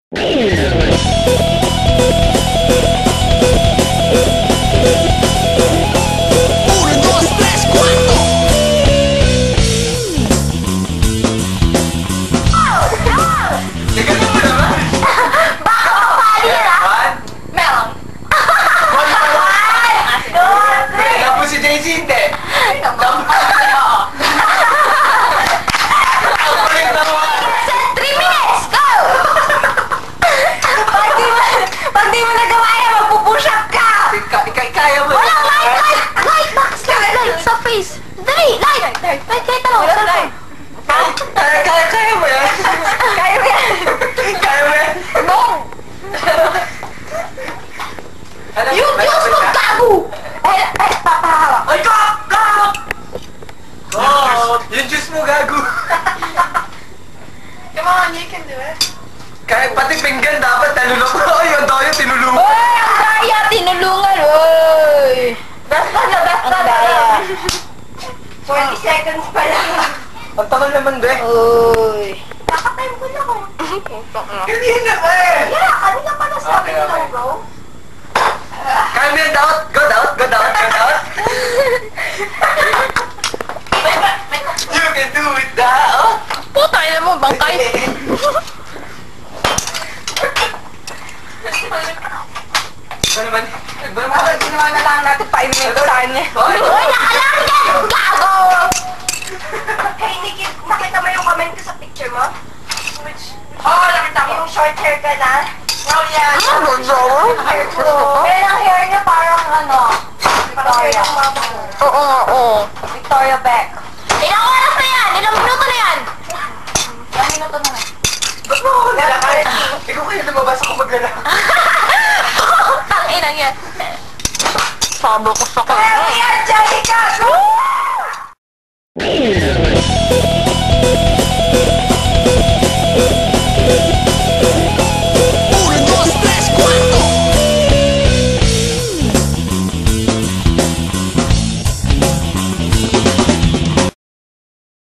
Kaya mo yan? Kaya mo yan? Kaya mo yan? Yung Diyos mo, gago! Papahawak. Ay, kak! Oh, yung Diyos mo, gago. Come on, you can do it. Kaya pati pinggan dapat tanulong. Ay, ang daya tinulungan. Ay, ang daya tinulungan, oy! Basta na, basta na. 40 seconds pa lang. Ang tagal naman, be. Uy. Nakatime ko na ko. Hindi na, be. Yeah, kanina pa nasabi nila, bro. Kaya mo yan, daot. Go, daot. Go, daot. Go, daot. You can do it, daot. Puta, ina mo, bangkay. Ano naman? Ginawa na lang natin 5 minutes sa kanya. Uy, nakalang yan! Gago! Hey, Nikki, nakita mo yung comment ko sa picture mo? Which? Oo, nakita ko. Yung short hair ka na? Oh, yeah. Hair ko. Pero ang hair niya parang ano, Victoria. Oo, oo. Victoria Beck. Ilang oras na yan? Ilang minuto na yan? Ilang minuto na yan? Ba't mo ako nilakay? Ikaw kayo lumabas ako maglalak. Tanginang yan. Sabi ko sa kanya. Kaya mo yan, Jessica!